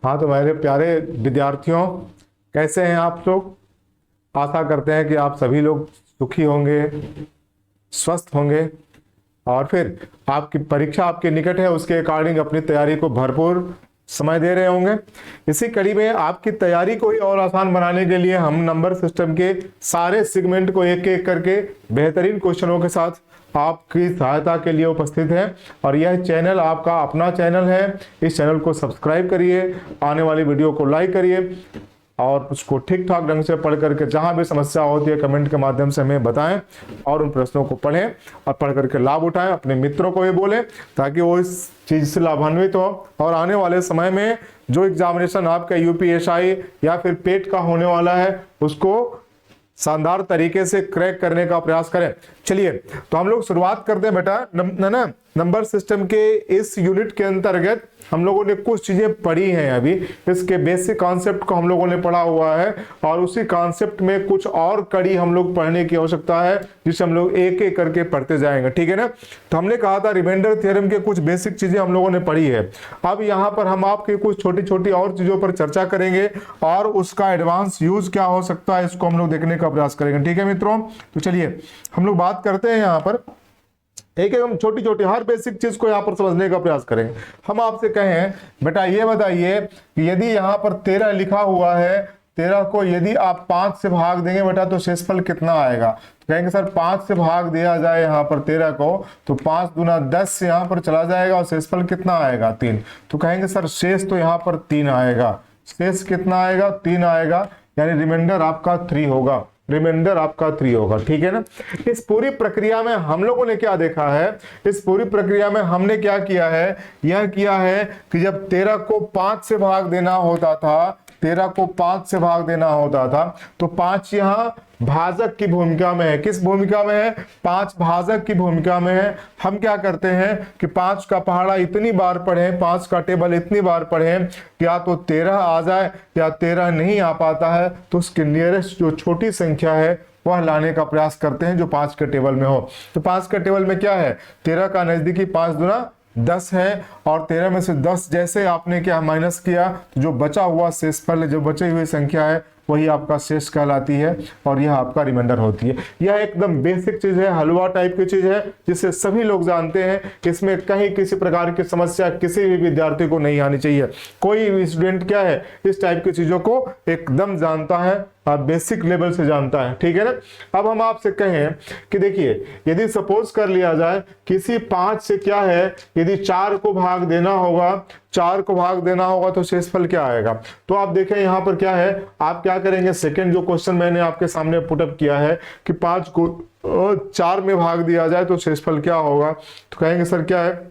हाँ तो मेरे प्यारे विद्यार्थियों, कैसे हैं आप लोग। आशा करते हैं कि आप सभी लोग सुखी होंगे, स्वस्थ होंगे और फिर आपकी परीक्षा आपके निकट है, उसके अकॉर्डिंग अपनी तैयारी को भरपूर समय दे रहे होंगे। इसी कड़ी में आपकी तैयारी को ही और आसान बनाने के लिए हम नंबर सिस्टम के सारे सेगमेंट को एक एक करके बेहतरीन क्वेश्चनों के साथ आपकी सहायता के लिए उपस्थित है। और यह चैनल आपका अपना चैनल है। इस चैनल को सब्सक्राइब करिए, आने वाली वीडियो को लाइक करिए और उसको ठीक ठाक ढंग से पढ़ करके जहां भी समस्या होती है कमेंट के माध्यम से हमें बताएं और उन प्रश्नों को पढ़ें और पढ़ करके लाभ उठाएं। अपने मित्रों को भी बोलें ताकि वो इस चीज से लाभान्वित हो और आने वाले समय में जो एग्जामिनेशन आपका यूपीएसआई या फिर पेट का होने वाला है उसको शानदार तरीके से क्रैक करने का प्रयास करें। चलिए तो हम लोग शुरुआत करते हैं बेटा नंबर सिस्टम के इस यूनिट के अंतर्गत हम लोगों ने कुछ चीजें पढ़ी हैं। अभी इसके बेसिक कॉन्सेप्ट को हम लोगों ने पढ़ा हुआ है और उसी कॉन्सेप्ट में कुछ और कड़ी हम लोग पढ़ने की आवश्यकता है जिसे हम लोग एक एक करके पढ़ते जाएंगे, ठीक है ना। तो हमने कहा था रिमाइंडर थ्योरम के कुछ बेसिक चीजें हम लोगों ने पढ़ी है। अब यहाँ पर हम आपके कुछ छोटी छोटी और चीजों पर चर्चा करेंगे और उसका एडवांस यूज क्या हो सकता है इसको हम लोग देखने का प्रयास करेंगे, ठीक है मित्रों। तो चलिए हम लोग बात करते हैं यहाँ पर एक हम छोटी छोटी हर बेसिक चीज को यहाँ पर समझने का प्रयास करेंगे। हम आपसे कहें बेटा ये बताइए कि यदि यहाँ पर 13 लिखा हुआ है, 13 को यदि आप 5 से भाग देंगे बेटा तो शेषफल कितना आएगा। तो कहेंगे सर 5 से भाग दिया जाए यहाँ पर 13 को तो 5 दूना 10 से यहाँ पर चला जाएगा और शेषफल कितना आएगा 3। तो कहेंगे सर शेष तो यहाँ पर 3 आएगा। शेष कितना आएगा 3 आएगा, यानी रिमाइंडर आपका 3 होगा। रिमाइंडर आपका 3 होगा, ठीक है ना। इस पूरी प्रक्रिया में हम लोगों ने क्या देखा है, इस पूरी प्रक्रिया में हमने क्या किया है, यह किया है कि जब 13 को 5 से भाग देना होता था, 13 को 5 से भाग देना होता था तो 5 यहाँ भाजक की भूमिका में है। किस भूमिका में है, 5 भाजक की भूमिका में है। हम क्या करते हैं कि 5 का पहाड़ा इतनी बार पढ़े, 5 का टेबल इतनी बार पढ़े कि या तो 13 आ जाए या 13 नहीं आ पाता है तो उसके नियरेस्ट जो छोटी संख्या है वह लाने का प्रयास करते हैं जो 5 के टेबल में हो। तो 5 के टेबल में क्या है, 13 का नजदीकी 5 दूना 10 है और 13 में से 10 जैसे आपने क्या माइनस किया तो जो बचा हुआ शेषफल, जो बची हुई संख्या है वही आपका शेष कहलाती है और यह आपका रिमाइंडर होती है। यह एकदम बेसिक चीज है, हलवा टाइप की चीज है जिसे सभी लोग जानते हैं। इसमें कहीं किसी प्रकार की समस्या किसी भी विद्यार्थी को नहीं आनी चाहिए। कोई भी स्टूडेंट क्या है इस टाइप की चीजों को एकदम जानता है, बेसिक लेवल से जानता है, ठीक है ना। अब हम आपसे कहें कि देखिए यदि सपोज कर लिया जाए किसी 5 से क्या है, यदि 4 को भाग देना होगा, 4 को भाग देना होगा तो शेषफल क्या आएगा। तो आप देखें यहाँ पर क्या है, आप क्या करेंगे, सेकंड जो क्वेश्चन मैंने आपके सामने पुटअप किया है कि 5 को 4 में भाग दिया जाए तो शेषफल क्या होगा। तो कहेंगे सर क्या है,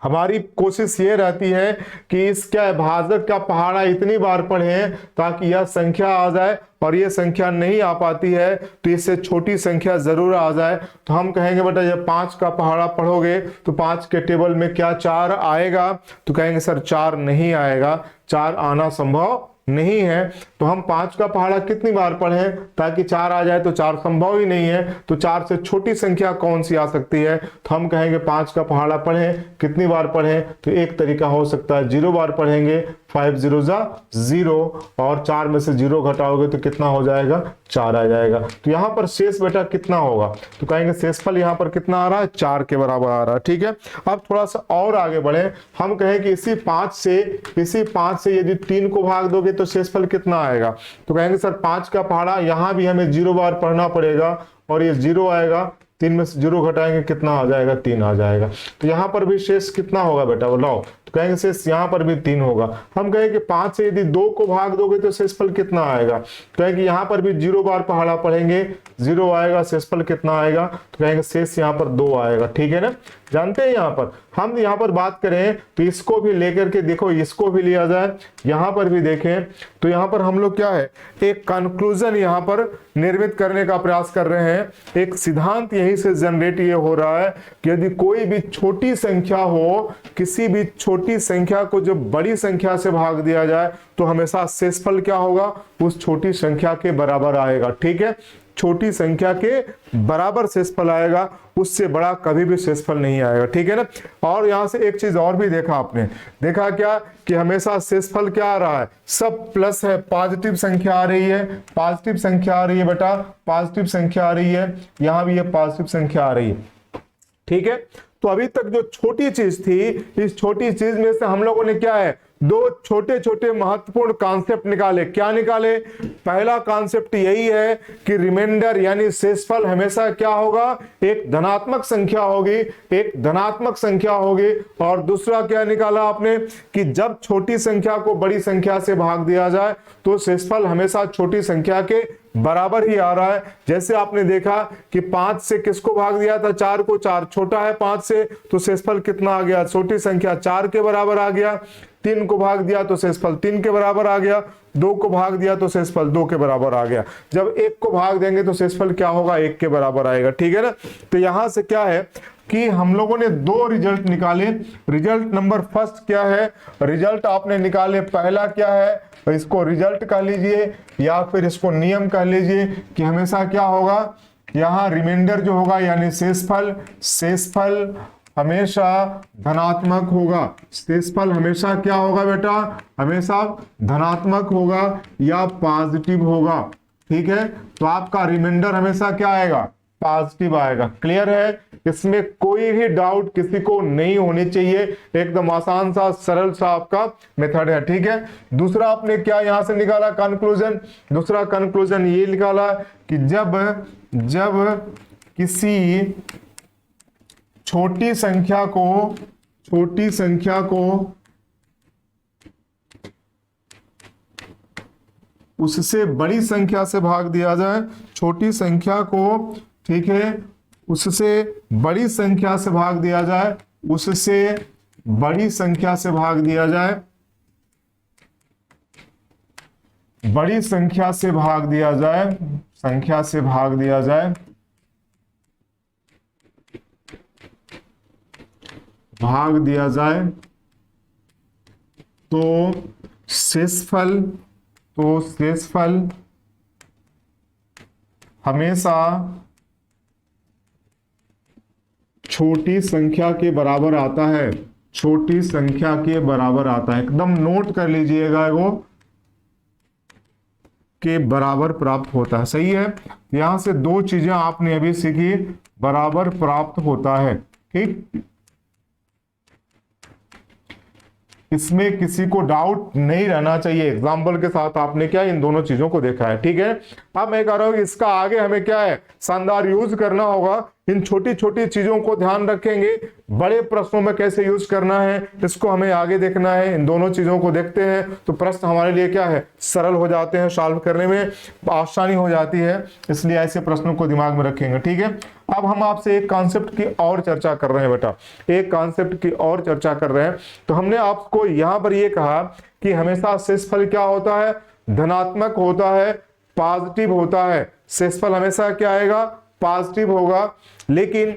हमारी कोशिश ये रहती है कि इस क्या भाजक का पहाड़ा इतनी बार पढ़ें ताकि यह संख्या आ जाए और ये संख्या नहीं आ पाती है तो इससे छोटी संख्या जरूर आ जाए। तो हम कहेंगे बेटा जब 5 का पहाड़ा पढ़ोगे तो 5 के टेबल में क्या 4 आएगा। तो कहेंगे सर 4 नहीं आएगा, 4 आना संभव नहीं है। तो हम 5 का पहाड़ा कितनी बार पढ़ें ताकि 4 आ जाए, तो 4 संभव ही नहीं है। तो 4 से छोटी संख्या कौन सी आ सकती है, तो हम कहेंगे 5 का पहाड़ा पढ़ें, कितनी बार पढ़ें, तो एक तरीका हो सकता है 0 बार पढ़ेंगे, 5 0 जा 0 और 4 में से 0 घटाओगे तो कितना हो जाएगा 4 आ जाएगा। तो यहाँ पर शेष बेटा कितना होगा, तो कहेंगे शेषफल यहाँ पर कितना आ रहा है 4 के बराबर आ रहा है, ठीक है। अब थोड़ा सा और आगे बढ़े, हम कहें कि इसी 5 से यदि 3 को भाग दोगे तो शेषफल कितना आएगा। तो कहेंगे सर 5 का पहाड़ा यहाँ भी हमें 0 बार पढ़ना पड़ेगा और ये 0 आएगा, 3 में से 0 घटाएंगे कितना आ जाएगा 3 आ जाएगा। तो यहाँ पर भी शेष कितना होगा बेटा बताओ, तो कहेंगे शेष यहाँ पर भी 3 होगा। हम कहें कि 5 से यदि 2 को भाग दोगे तो शेषफल कितना आएगा। तो कहेंगे यहाँ पर भी 0 बार पहाड़ा पढ़ेंगे, 0 आएगा, शेषफल कितना आएगा, तो कहेंगे शेष यहाँ पर 2 आएगा, ठीक है ना। जानते हैं यहाँ पर हम यहाँ पर बात करें तो इसको भी लेकर के देखो, इसको भी लिया जाए, यहाँ पर भी देखें तो यहाँ पर हम लोग क्या है एक कंक्लूजन यहाँ पर निर्मित करने का प्रयास कर रहे हैं। एक सिद्धांत यहीं से जनरेट ये हो रहा है कि यदि कोई भी छोटी संख्या हो, किसी भी छोटी संख्या को जब बड़ी संख्या से भाग दिया जाए तो हमेशा शेषफल क्या होगा उस छोटी संख्या के बराबर आएगा, ठीक है। छोटी संख्या के बराबर शेषफल आएगा, उससे बड़ा कभी भी शेषफल नहीं आएगा। ठीक है ना। और यहां से एक चीज और भी देखा आपने, देखा क्या कि हमेशा शेषफल क्या आ रहा है, सब प्लस है, पॉजिटिव संख्या आ रही है, पॉजिटिव संख्या आ रही है बेटा, पॉजिटिव संख्या आ रही है, यहां भी ये पॉजिटिव संख्या आ रही है। ठीक है। तो अभी तक जो छोटी चीज थी, इस छोटी चीज में से हम लोगों ने क्या है, दो छोटे छोटे महत्वपूर्ण कॉन्सेप्ट निकाले। क्या निकाले? पहला कॉन्सेप्ट यही है कि रिमाइंडर यानी शेषफल हमेशा क्या होगा, एक धनात्मक संख्या होगी, एक धनात्मक संख्या होगी। और दूसरा क्या निकाला आपने कि जब छोटी संख्या को बड़ी संख्या से भाग दिया जाए तो शेषफल हमेशा छोटी संख्या के बराबर ही आ रहा है। जैसे आपने देखा कि 5 से किसको भाग दिया था, 4 को, 4 छोटा है 5 से, तो शेषफल कितना आ गया, छोटी संख्या 4 के बराबर आ गया। 3 को भाग दिया तो शेषफल 3 के बराबर आ गया। 2 को भाग दिया तो शेषफल 2 के बराबर आ गया। जब 1 को भाग देंगे तो शेषफल क्या होगा, 1 के बराबर आएगा। ठीक है ना। तो यहां से क्या है कि हम लोगों ने दो रिजल्ट निकाले। रिजल्ट नंबर फर्स्ट क्या है, रिजल्ट आपने निकाले, पहला क्या है, इसको रिजल्ट कह लीजिए या फिर इसको नियम कह लीजिए कि हमेशा क्या होगा, यहां रिमाइंडर जो होगा यानी शेषफल, शेषफल हमेशा धनात्मक होगा। शेषफल हमेशा क्या होगा बेटा, हमेशा धनात्मक होगा या पॉजिटिव होगा। ठीक है। तो आपका रिमाइंडर हमेशा क्या आएगा, पॉजिटिव आएगा। क्लियर है, इसमें कोई भी डाउट किसी को नहीं होनी चाहिए, एकदम आसान सा सरल सा आपका मेथड है। ठीक है। दूसरा आपने क्या यहां से निकाला कंक्लूजन, दूसरा कंक्लूजन ये निकाला कि जब किसी छोटी संख्या को उससे बड़ी संख्या से भाग दिया जाए, छोटी संख्या को, ठीक है, उससे बड़ी संख्या से भाग दिया जाए, उससे बड़ी संख्या से भाग दिया जाए, बड़ी संख्या से भाग दिया जाए, संख्या से भाग दिया जाए, भाग दिया जाए तो शेषफल हमेशा छोटी संख्या के बराबर आता है, छोटी संख्या के बराबर आता है। एकदम नोट कर लीजिएगा, वो के बराबर प्राप्त होता है। सही है। यहां से दो चीजें आपने अभी सीखी, बराबर प्राप्त होता है। ठीक, इसमें किसी को डाउट नहीं रहना चाहिए। एग्जाम्पल के साथ आपने क्या इन दोनों चीजों को देखा है। ठीक है। अब मैं कह रहा हूं कि इसका आगे हमें क्या है, शानदार यूज करना होगा। इन छोटी छोटी चीजों को ध्यान रखेंगे, बड़े प्रश्नों में कैसे यूज करना है इसको हमें आगे देखना है। इन दोनों चीजों को देखते हैं तो प्रश्न हमारे लिए क्या है, सरल हो जाते हैं, सॉल्व करने में आसानी हो जाती है। इसलिए ऐसे प्रश्नों को दिमाग में रखेंगे। ठीक है। अब हम आपसे एक कॉन्सेप्ट की और चर्चा कर रहे हैं बेटा, एक कॉन्सेप्ट की और चर्चा कर रहे हैं। तो हमने आपको यहां पर यह कहा कि हमेशा शेषफल क्या होता है, धनात्मक होता है, पॉजिटिव होता है। शेषफल हमेशा क्या आएगा, पॉजिटिव होगा। लेकिन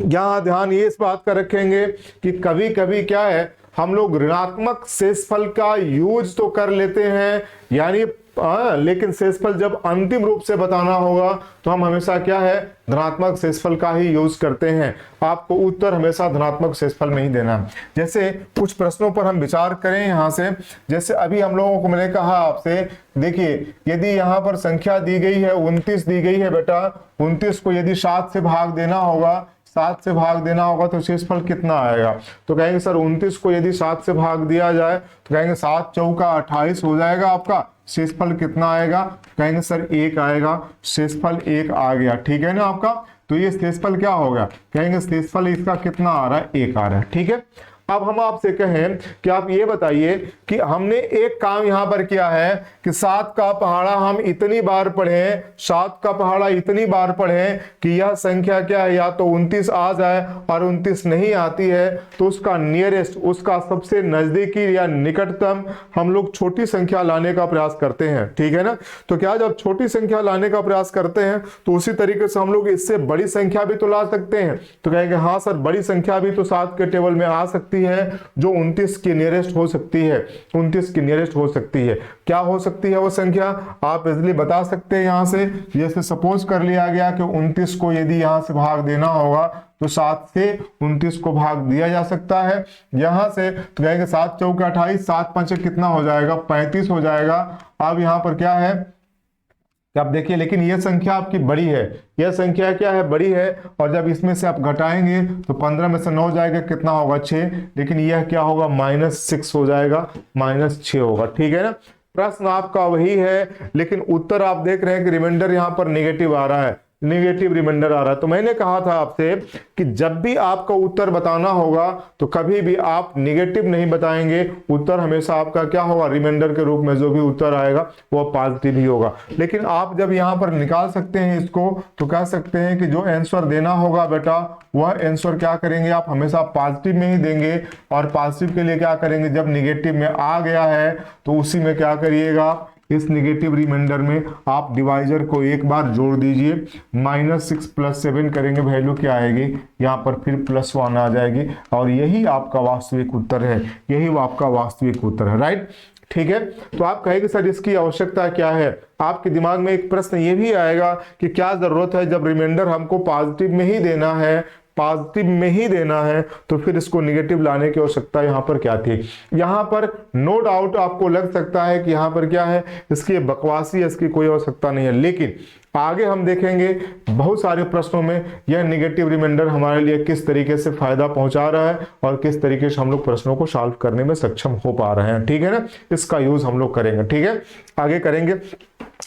यहां ध्यान ये इस बात का रखेंगे कि कभी कभी क्या है, हम लोग ऋणात्मक शेषफल का यूज तो कर लेते हैं, यानी लेकिन शेषफल जब अंतिम रूप से बताना होगा तो हम हमेशा क्या है, धनात्मक शेषफल का ही यूज करते हैं। आपको उत्तर हमेशा धनात्मक शेषफल में ही देना। जैसे कुछ प्रश्नों पर हम विचार करें यहां से, जैसे अभी हम लोगों को मैंने कहा आपसे, देखिए यदि यहां पर संख्या दी गई है 29 दी गई है बेटा, 29 को यदि 7 से भाग देना होगा, 7 से भाग देना होगा तो शेषफल कितना आएगा। तो कहेंगे सर 29 को यदि 7 से भाग दिया जाए तो कहेंगे 7 चौका 28 हो जाएगा आपका, शेषफल कितना आएगा, कहेंगे सर 1 आएगा, शेषफल 1 आ गया। ठीक है ना आपका। तो ये शेषफल क्या होगा, कहेंगे शेषफल इसका कितना आ रहा है, 1 आ रहा है। ठीक है। अब हम आपसे कहें कि आप ये बताइए कि हमने एक काम यहां पर किया है कि 7 का पहाड़ा हम इतनी बार पढ़ें, 7 का पहाड़ा इतनी बार पढ़ें कि यह संख्या क्या है, या तो 29 आ जाए, और 29 नहीं आती है तो उसका नियरेस्ट, उसका सबसे नजदीकी या निकटतम हम लोग छोटी संख्या लाने का प्रयास करते हैं। ठीक है ना। तो क्या जब छोटी संख्या लाने का प्रयास करते हैं तो उसी तरीके से हम लोग इससे बड़ी संख्या भी तो ला सकते हैं। तो कहेंगे हाँ सर, बड़ी संख्या भी तो 7 के टेबल में आ सकती सकती है, जो 29 के नियरेस्ट हो सकती है, 29 के नियरेस्ट हो सकती है। क्या हो सकती है वो संख्या, आप इजिली बता सकते हैं यहाँ से। जैसे सपोज कर लिया गया कि 29 को यदि यहाँ से भाग देना होगा तो 7 से 29 को भाग दिया जा सकता है। यहां से तो कहेंगे 7 चौके 28, 7 पंचे कितना हो जाएगा, 35 हो जाएगा। अब यहाँ पर क्या है कि आप देखिए, लेकिन यह संख्या आपकी बड़ी है, यह संख्या क्या है, बड़ी है। और जब इसमें से आप घटाएंगे तो 15 में से 9 जाएगा, कितना होगा, 6। लेकिन यह क्या होगा, -6 हो जाएगा, -6 होगा। ठीक है ना, प्रश्न आपका वही है, लेकिन उत्तर आप देख रहे हैं कि रिमाइंडर यहाँ पर नेगेटिव आ रहा है, नेगेटिव रिमाइंडर आ रहा है। तो मैंने कहा था आपसे कि जब भी आपका उत्तर बताना होगा तो कभी भी आप नेगेटिव नहीं बताएंगे, उत्तर हमेशा आपका क्या होगा, रिमाइंडर के रूप में जो भी उत्तर आएगा वो पॉजिटिव ही होगा। लेकिन आप जब यहाँ पर निकाल सकते हैं इसको, तो कह सकते हैं कि जो आंसर देना होगा बेटा, वह आंसर क्या करेंगे आप, हमेशा पॉजिटिव में ही देंगे। और पॉजिटिव के लिए क्या करेंगे, जब निगेटिव में आ गया है तो उसी में क्या करिएगा, इस निगेटिव रिमाइंडर में आप डिवाइजर को एक बार जोड़ दीजिए, -6 + 7 करेंगे, वैल्यू क्या आएगी, यहाँ पर फिर +1 आ जाएगी। और यही आपका वास्तविक उत्तर है, यही वो आपका वास्तविक उत्तर है, राइट। ठीक है, तो आप कहेंगे सर इसकी आवश्यकता क्या है। आपके दिमाग में एक प्रश्न ये भी आएगा कि क्या जरूरत है, जब रिमाइंडर हमको पॉजिटिव में ही देना है, पॉजिटिव में ही देना है, तो फिर इसको निगेटिव लाने की आवश्यकता यहाँ पर क्या थी। यहाँ पर नो डाउट आपको लग सकता है कि यहाँ पर क्या है, इसकी बकवासी है, इसकी कोई आवश्यकता नहीं है। लेकिन आगे हम देखेंगे बहुत सारे प्रश्नों में यह निगेटिव रिमाइंडर हमारे लिए किस तरीके से फायदा पहुंचा रहा है और किस तरीके से हम लोग प्रश्नों को सॉल्व करने में सक्षम हो पा रहे हैं। ठीक है ना, इसका यूज हम लोग करेंगे। ठीक है, आगे करेंगे।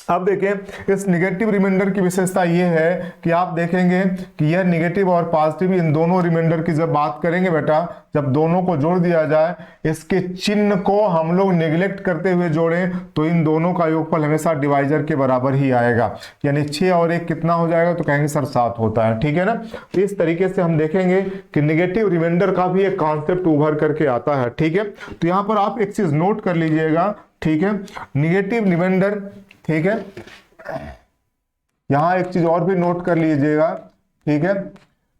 अब देखें, इस निगेटिव रिमाइंडर की विशेषता ये है कि आप देखेंगे कि यह निगेटिव और पॉजिटिव इन दोनों रिमाइंडर की जब बात करेंगे बेटा, जब दोनों को जोड़ दिया जाए, इसके चिन्ह को हम लोग नेग्लेक्ट करते हुए जोड़ें तो इन दोनों का योगफल हमेशा डिवाइजर के बराबर ही आएगा। यानी 6 और 1 कितना हो जाएगा, तो कहेंगे सर 7 होता है। ठीक है ना, तो इस तरीके से हम देखेंगे कि निगेटिव रिमाइंडर का भी एक कॉन्सेप्ट उभर करके आता है। ठीक है, तो यहां पर आप एक चीज नोट कर लीजिएगा। ठीक है, निगेटिव रिमाइंडर, ठीक है, यहां एक चीज और भी नोट कर लीजिएगा। ठीक है,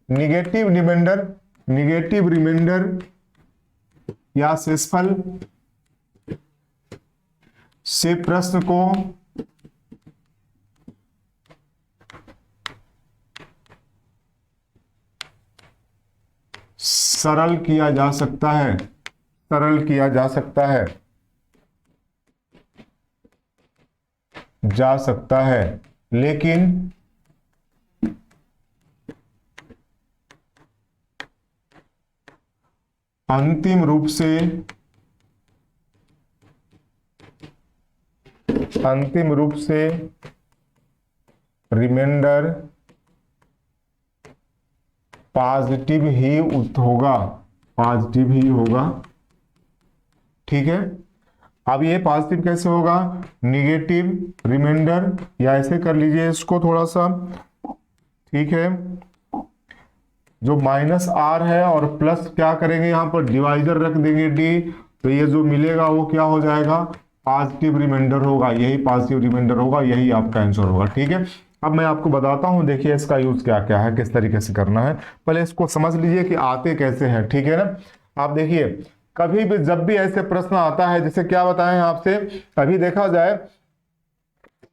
निगेटिव रिमाइंडर, निगेटिव रिमाइंडर या शेषफल से प्रश्न को सरल किया जा सकता है, सरल किया जा सकता है, जा सकता है, लेकिन अंतिम रूप से, अंतिम रूप से रिमाइंडर पॉजिटिव ही होगा, पॉजिटिव ही होगा। ठीक है, अब ये पॉजिटिव कैसे होगा, निगेटिव रिमाइंडर, या ऐसे कर लीजिए इसको थोड़ा सा। ठीक है, जो -r है और प्लस क्या करेंगे, यहां पर डिवाइजर रख देंगे d, तो ये जो मिलेगा वो क्या हो जाएगा, पॉजिटिव रिमाइंडर होगा, यही पॉजिटिव रिमाइंडर होगा, यही आपका आंसर होगा। ठीक है, अब मैं आपको बताता हूं, देखिए इसका यूज क्या क्या है, किस तरीके से करना है। पहले इसको समझ लीजिए कि आते कैसे हैं। ठीक है ना, आप देखिए कभी भी जब भी ऐसे प्रश्न आता है, जैसे क्या बताएं आपसे, अभी देखा जाए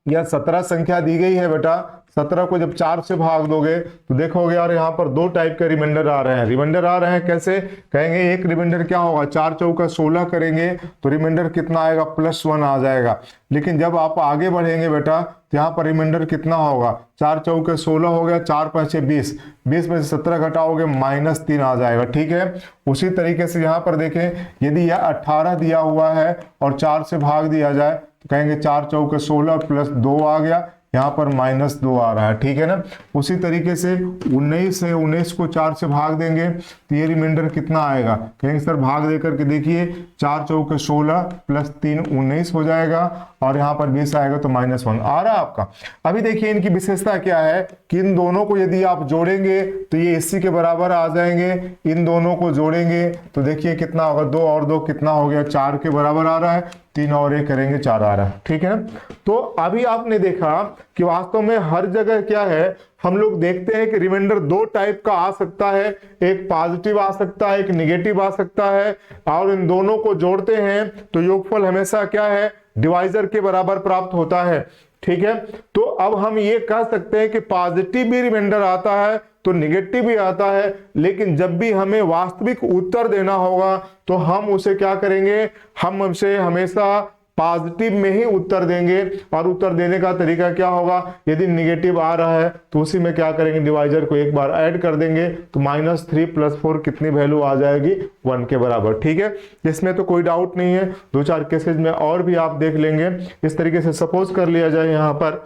यह 17 संख्या दी गई है बेटा, 17 को जब 4 से भाग दोगे तो देखोगे यार यहाँ पर 2 टाइप के रिमाइंडर आ रहे हैं। रिमाइंडर आ रहे हैं कैसे, कहेंगे एक रिमाइंडर क्या होगा, 4 चौका 16 करेंगे तो रिमाइंडर कितना आएगा, +1 आ जाएगा। लेकिन जब आप आगे बढ़ेंगे बेटा तो यहाँ पर रिमाइंडर कितना होगा, 4 चौके 16 हो गया, 4 5 20, 20 में से 17 घटाओगे -3 आ जाएगा। ठीक है, उसी तरीके से यहाँ पर देखें, यदि यह 18 दिया हुआ है और 4 से भाग दिया जाए तो कहेंगे 4 चौके 16 +2 आ गया, यहाँ पर -2 आ रहा है। ठीक है ना, उसी तरीके से 19 है, 19 को 4 से भाग देंगे तो ये रिमाइंडर कितना आएगा, कहेंगे सर भाग दे करके देखिए, 4 चौके 16 +3 19 हो जाएगा, और यहाँ पर 20 आएगा तो -1 आ रहा है आपका। अभी देखिए इनकी विशेषता क्या है कि इन दोनों को यदि आप जोड़ेंगे तो ये इसी के बराबर आ जाएंगे, इन दोनों को जोड़ेंगे तो देखिए कितना होगा, 2 और 2 कितना हो गया, 4 के बराबर आ रहा है, 3 और 1 करेंगे 4 आ रहा है। ठीक है ना, तो अभी आपने देखा कि वास्तव में हर जगह क्या है, हम लोग देखते हैं कि रिमाइंडर दो टाइप का आ सकता है, एक पॉजिटिव आ सकता है, एक निगेटिव आ सकता है, और इन दोनों को जोड़ते हैं तो योगफल हमेशा क्या है, डिवाइजर के बराबर प्राप्त होता है। ठीक है, तो अब हम ये कह सकते हैं कि पॉजिटिव भी रिमाइंडर आता है तो निगेटिव भी आता है, लेकिन जब भी हमें वास्तविक उत्तर देना होगा तो हम उसे क्या करेंगे, हम उसे हमेशा पॉजिटिव में ही उत्तर देंगे। और उत्तर देने का तरीका क्या होगा, यदि निगेटिव आ रहा है तो उसी में क्या करेंगे, डिवाइजर को एक बार ऐड कर देंगे तो -3 + 4 कितनी वैल्यू आ जाएगी, 1 के बराबर। ठीक है, इसमें तो कोई डाउट नहीं है, 2-4 केसेज में और भी आप देख लेंगे। इस तरीके से सपोज कर लिया जाए यहाँ पर,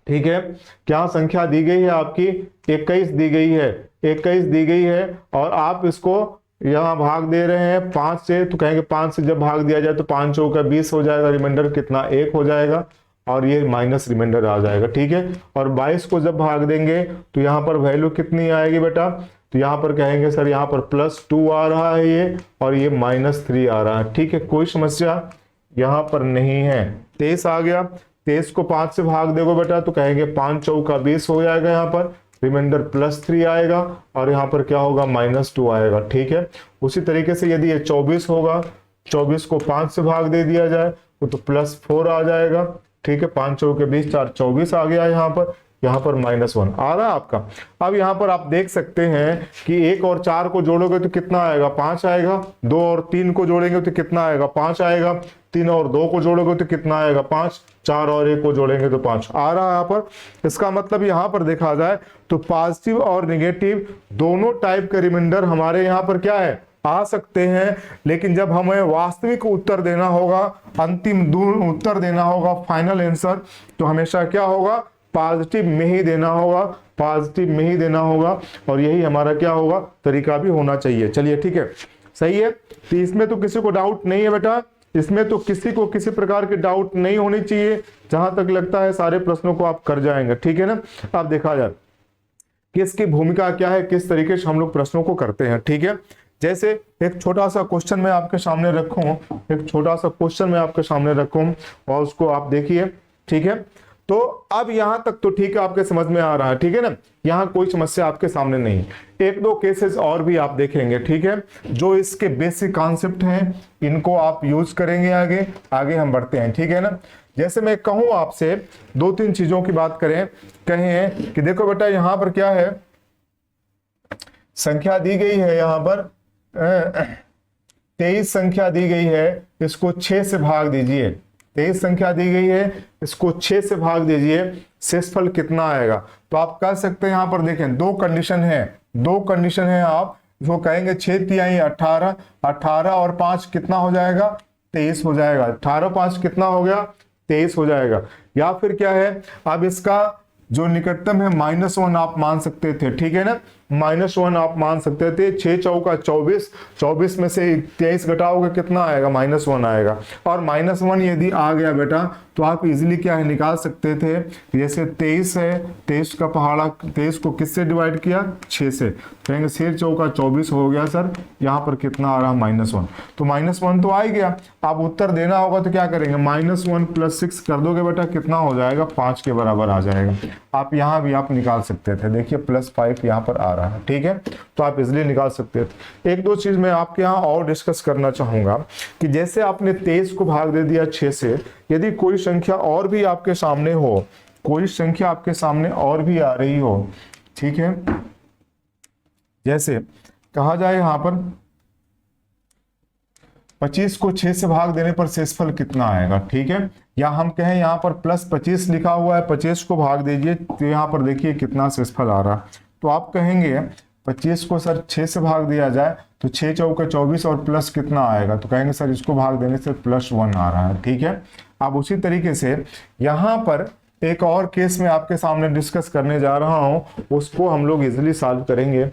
ठीक है, क्या संख्या दी गई है आपकी 21 दी गई है, 21 दी गई है, और आप इसको यहाँ भाग दे रहे हैं 5 से, तो कहेंगे 5 से जब भाग दिया जाए तो 5 चौका 20 हो जाएगा, रिमाइंडर कितना 1 हो जाएगा, और ये माइनस रिमाइंडर आ जाएगा। ठीक है, और 22 को जब भाग देंगे तो यहाँ पर वैल्यू कितनी आएगी बेटा, तो यहाँ पर कहेंगे सर यहाँ पर +2 आ रहा है ये, और ये -3 आ रहा है। ठीक है, कोई समस्या यहाँ पर नहीं है। 23 आ गया, 23 को 5 से भाग देगो बेटा तो कहेंगे 5 चौका 20 हो जाएगा, यहाँ पर रिमाइंडर +3 आएगा, और यहाँ पर क्या होगा, -2 आएगा। ठीक है, उसी तरीके से यदि ये 24 होगा, 24 को 5 से भाग दे दिया जाए तो +4 आ जाएगा। ठीक है, 5 चौके 20, 4 24 आ गया, यहाँ पर -1 आ रहा है आपका। अब यहाँ पर आप देख सकते हैं कि 1 और 4 को जोड़ोगे तो कितना आएगा, 5 आएगा, 2 और 3 को जोड़ेंगे तो कितना आएगा, 5 आएगा, 3 और 2 को जोड़ोगे तो कितना आएगा, 5, 4 और 1 को जोड़ेंगे तो 5 आ रहा है यहाँ पर। इसका मतलब यहाँ पर देखा जाए तो पॉजिटिव और निगेटिव दोनों टाइप के रिमाइंडर हमारे यहाँ पर क्या है, आ सकते हैं, लेकिन जब हमें वास्तविक उत्तर देना होगा, अंतिम उत्तर देना होगा, फाइनल आंसर, तो हमेशा क्या होगा, पॉजिटिव में ही देना होगा, पॉजिटिव में ही देना होगा, और यही हमारा क्या होगा, तरीका भी होना चाहिए। चलिए ठीक है, सही है, तो इसमें तो किसी को डाउट नहीं है बेटा, इसमें तो किसी को किसी प्रकार की डाउट नहीं होनी चाहिए। जहां तक लगता है सारे प्रश्नों को आप कर जाएंगे। ठीक है ना, अब देखा जाए कि इसकी भूमिका क्या है, किस तरीके से हम लोग प्रश्नों को करते हैं। ठीक है, जैसे एक छोटा सा क्वेश्चन मैं आपके सामने रखूं, एक छोटा सा क्वेश्चन मैं आपके सामने रखूं और उसको आप देखिए। ठीक है, तो अब यहां तक तो ठीक है, आपके समझ में आ रहा है। ठीक है ना, यहां कोई समस्या आपके सामने नहीं। 1-2 केसेस और भी आप देखेंगे। ठीक है, जो इसके बेसिक कॉन्सेप्ट हैं इनको आप यूज करेंगे, आगे आगे हम बढ़ते हैं। ठीक है ना, जैसे मैं कहूं आपसे 2-3 चीजों की बात कहें कि देखो बेटा यहां पर क्या है, संख्या दी गई है, यहां पर 23 संख्या दी गई है, इसको 6 से भाग दीजिए। 23 संख्या दी गई है, इसको 6 से भाग दीजिए, शेषफल कितना आएगा। तो आप कह सकते हैं यहां पर देखें, दो कंडीशन है, आप जो कहेंगे 6 तिहाई 18, 18 और 5 कितना हो जाएगा, 23 हो जाएगा। 18 5 कितना हो गया, 23 हो जाएगा। या फिर क्या है, अब इसका जो निकटतम है -1 आप मान सकते थे। ठीक है ना, -1 आप मान सकते थे। 6 चौका 24, 24 में से 23 घटाओगे कितना आएगा, -1 आएगा। और -1 यदि आ गया बेटा तो आप इजीली क्या है, निकाल सकते थे। जैसे 23 है, 23 का पहाड़ा, 23 को किससे डिवाइड किया, 6 से, कहेंगे 6 चौका 24 हो गया सर, यहाँ पर कितना आ रहा, -1। तो -1 तो आ ही गया। आप उत्तर देना होगा तो क्या करेंगे, -1 + 6 कर दोगे बेटा, कितना हो जाएगा, 5 के बराबर आ जाएगा। आप यहाँ भी आप निकाल सकते थे, देखिए +5 यहाँ पर आ रहा है। ठीक है, तो आप इजिली निकाल सकते थे। 1-2 चीज मैं आपके यहाँ और डिस्कस करना चाहूंगा कि जैसे आपने 23 को भाग दे दिया 6 से, यदि कोई संख्या और भी आपके सामने हो, कोई संख्या आपके सामने और भी आ रही हो, ठीक है, जैसे कहा जाए यहां पर 25 को 6 से भाग देने पर शेषफल कितना आएगा। ठीक है, या हम कहें यहाँ पर +25 लिखा हुआ है, 25 को भाग दीजिए तो यहाँ पर देखिए कितना शेषफल आ रहा। तो आप कहेंगे 25 को सर 6 से भाग दिया जाए तो 6 चौका 24 और प्लस कितना आएगा, तो कहेंगे सर इसको भाग देने से +1 आ रहा है। ठीक है, अब उसी तरीके से यहाँ पर एक और केस में आपके सामने डिस्कस करने जा रहा हूं, उसको हम लोग इजिली सॉल्व करेंगे।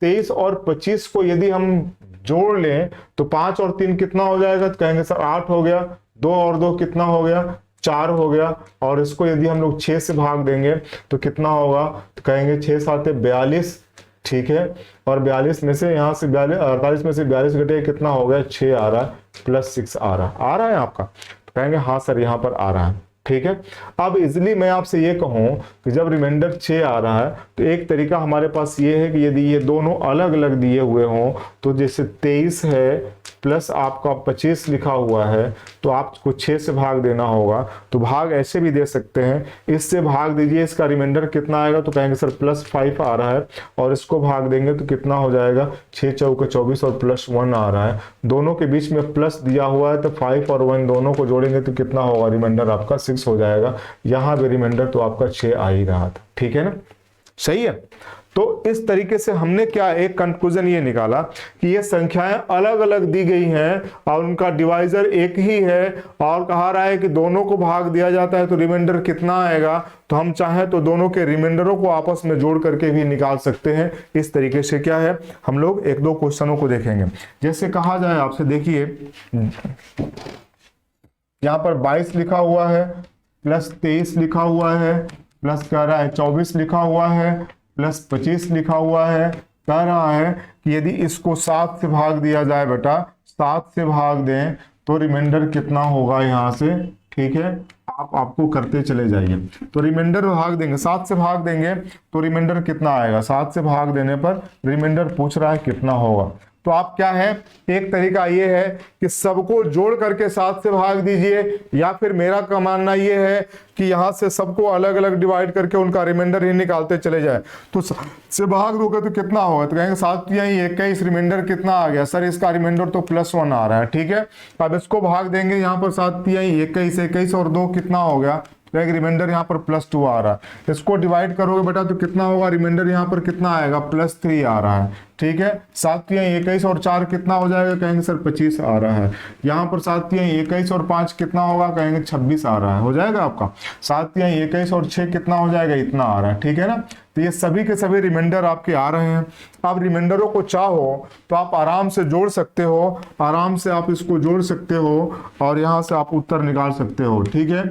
23 और 25 को यदि हम जोड़ लें तो 5 और 3 कितना हो जाएगा, तो कहेंगे सर 8 हो गया। 2 और 2 कितना हो गया, 4 हो गया। और इसको यदि हम लोग 6 से भाग देंगे तो कितना होगा, तो कहेंगे 6 7 42। ठीक है, और 42 में से यहाँ से 48 में से 42 घटे कितना हो गया, 6 आ रहा है, +6 आ रहा है। आ रहा है आपका, तो कहेंगे हाँ सर यहाँ पर आ रहा है। ठीक है। अब इजिली मैं आपसे ये कहूं कि जब रिमाइंडर 6 आ रहा है तो एक तरीका हमारे पास ये है कि यदि ये दोनों अलग अलग दिए हुए हों तो जैसे 23 है प्लस आपका 25 लिखा हुआ है तो आपको 6 से भाग देना होगा। तो भाग ऐसे भी दे सकते हैं, इससे भाग दीजिए, इसका रिमाइंडर कितना आएगा तो कहेंगे सर +5 आ रहा है, और इसको भाग देंगे तो कितना हो जाएगा 6 चौके 24 और +1 आ रहा है। दोनों के बीच में प्लस दिया हुआ है तो 5 और 1 दोनों को जोड़ेंगे तो कितना होगा, रिमाइंडर आपका 6 हो जाएगा। यहां भी रिमाइंडर तो आपका 6 आ ही रहा था, ठीक है ना, सही है। तो इस तरीके से हमने क्या एक कंक्लूजन ये निकाला कि ये संख्याएं अलग अलग दी गई हैं और उनका डिवाइजर एक ही है, और कहा रहा है कि दोनों को भाग दिया जाता है तो रिमाइंडर कितना आएगा। तो हम चाहें तो दोनों के रिमाइंडरों को आपस में जोड़ करके भी निकाल सकते हैं। इस तरीके से क्या है हम लोग एक दो क्वेश्चनों को देखेंगे। जैसे कहा जाए आपसे, देखिए यहां पर 22 लिखा हुआ है प्लस 23 लिखा हुआ है प्लस कह रहा है 24 लिखा हुआ है प्लस 25 लिखा हुआ है। कह रहा है कि यदि इसको 7 से भाग दिया जाए, बेटा 7 से भाग दें तो रिमाइंडर कितना होगा यहाँ से, ठीक है, आपको करते चले जाइए। तो रिमाइंडर भाग देंगे, 7 से भाग देंगे तो रिमाइंडर कितना आएगा, 7 से भाग देने पर रिमाइंडर पूछ रहा है कितना होगा। तो आप क्या है, एक तरीका ये है कि सबको जोड़ करके 7 से भाग दीजिए, या फिर मेरा का मानना ये है कि यहां से सबको अलग अलग डिवाइड करके उनका रिमाइंडर ही निकालते चले जाए। तो 7 से भाग दोगे तो कितना होगा, तो कहेंगे 7 यही 21, रिमाइंडर कितना आ गया सर, इसका रिमाइंडर तो +1 आ रहा है, ठीक है। अब इसको भाग देंगे, यहाँ पर 7 यही 21, 21 और 2 कितना हो गया, तो एक रिमाइंडर यहाँ पर +2 आ रहा है। इसको डिवाइड करोगे बेटा तो कितना होगा, रिमाइंडर यहाँ पर कितना आएगा, +3 आ रहा है, ठीक है। 7 21 और 4 कितना हो जाएगा, कहेंगे सर 25 आ रहा है। यहाँ पर 7 21 और 5 कितना होगा, कहेंगे 26 आ रहा है, हो जाएगा आपका। 7 21 और 6 कितना हो जाएगा, इतना आ रहा है, ठीक है ना। तो ये सभी के सभी रिमाइंडर आपके आ रहे हैं। आप रिमाइंडरों को चाहो तो आप आराम से जोड़ सकते हो, आराम से आप इसको जोड़ सकते हो और यहाँ से आप उत्तर निकाल सकते हो, ठीक है।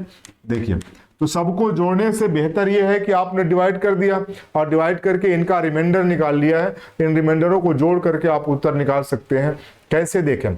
देखिए तो सबको जोड़ने से बेहतर यह है कि आपने डिवाइड कर दिया और डिवाइड करके इनका रिमाइंडर निकाल लिया है। इन रिमाइंडरों को जोड़ करके आप उत्तर निकाल सकते हैं। कैसे देखें,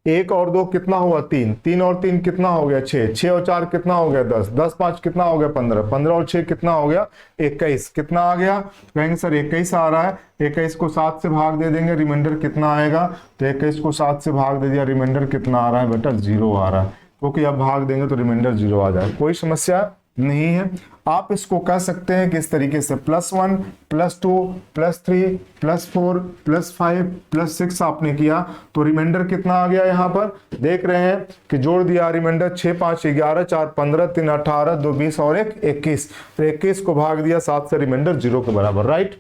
1 और 2 कितना हुआ, 3, 3 और 3 कितना हो गया, 6, 6 और 4 कितना हो गया, 10, 10 5 कितना हो गया, 15, 15 और 6 कितना हो गया, 21, कितना आ गया, कहेंगे सर 21 आ रहा है। 21 को 7 से भाग दे देंगे, रिमाइंडर कितना आएगा, तो 21 को 7 से भाग दे दिया, रिमाइंडर कितना आ रहा है बेटा, 0 आ रहा है, क्योंकि अब भाग देंगे तो रिमाइंडर 0 आ जाए, कोई समस्या नहीं है। आप इसको कह सकते हैं कि इस तरीके से +1 +2 +3 +4 +5 +6 आपने किया तो रिमाइंडर कितना आ गया, यहाँ पर देख रहे हैं कि जोड़ दिया रिमाइंडर 6 5 11 4 15 3 18 2 20 और 1 21, तो 21 को भाग दिया 7 से, रिमाइंडर 0 के बराबर, राइट।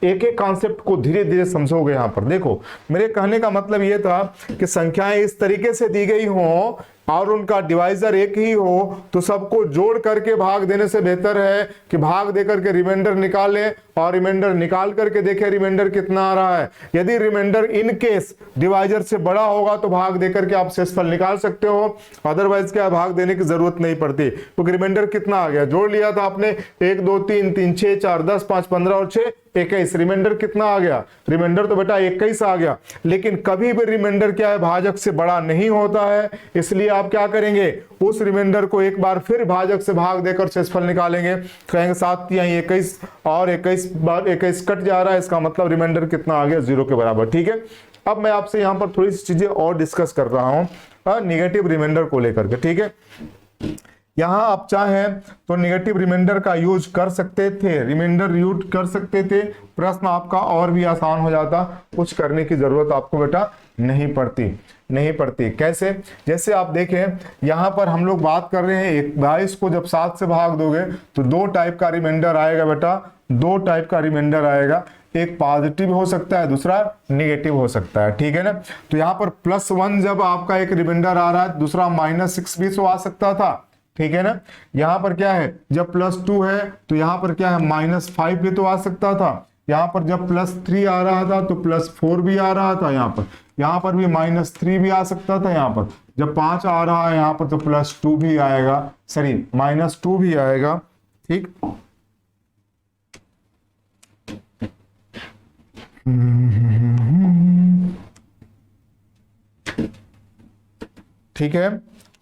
एक एक कॉन्सेप्ट को धीरे धीरे समझोगे। यहाँ पर देखो, मेरे कहने का मतलब ये था कि संख्याएं इस तरीके से दी गई हों और उनका डिवाइजर एक ही हो तो सबको जोड़ करके भाग देने से बेहतर है कि भाग देकर के रिमाइंडर निकालें और रिमाइंडर निकाल करके देखें रिमाइंडर कितना आ रहा है। यदि रिमाइंडर इन केस डिवाइजर से बड़ा होगा तो भाग देकर के आप शेषफल निकाल सकते हो, अदरवाइज क्या भाग देने की जरूरत नहीं पड़ती, क्योंकि रिमाइंडर कितना आ गया, जोड़ लिया था आपने, 1 2 3 3 6 4 10 5 15 और 6 21, रिमाइंडर कितना आ गया, रिमाइंडर तो बेटा 21 आ गया। लेकिन कभी भी रिमाइंडर क्या है, भाजक से बड़ा नहीं होता है, इसलिए आप क्या करेंगे, उस रिमाइंडर को एक बार फिर भाजक से भाग देकर शेषफल निकालेंगे। कहेंगे 7 यहीं 21 और 21 बार 21 कट जा रहा है, इसका मतलब रिमाइंडर कितना आ गया, 0 के बराबर, ठीक है। अब मैं आपसे यहां पर थोड़ी सी चीजें और डिस्कस कर रहा हूं निगेटिव रिमाइंडर को लेकर के, ठीक है। यहां आप चाहें तो नेगेटिव रिमाइंडर का यूज कर सकते थे, रिमाइंडर यूज कर सकते थे, प्रश्न आपका और भी आसान हो जाता, कुछ करने की जरूरत आपको बेटा नहीं पड़ती। कैसे, जैसे आप देखें यहां पर हम लोग बात कर रहे हैं 22 को जब 7 से भाग दोगे तो 2 टाइप का रिमाइंडर आएगा बेटा, 2 टाइप का रिमाइंडर आएगा, एक पॉजिटिव हो सकता है, दूसरा नेगेटिव हो सकता है, ठीक है ना। तो यहाँ पर +1 जब आपका एक रिमाइंडर आ रहा है, दूसरा -6 भी तो आ सकता था, ठीक है ना। यहाँ पर क्या है, जब +2 है तो यहाँ पर क्या है, -5 भी तो आ सकता था। यहाँ पर जब +3 आ रहा था तो +4 भी आ रहा था, यहाँ पर भी -3 भी आ सकता था। यहाँ पर जब 5 आ रहा है यहाँ पर तो +2 भी आएगा, सॉरी -2 भी आएगा, ठीक है।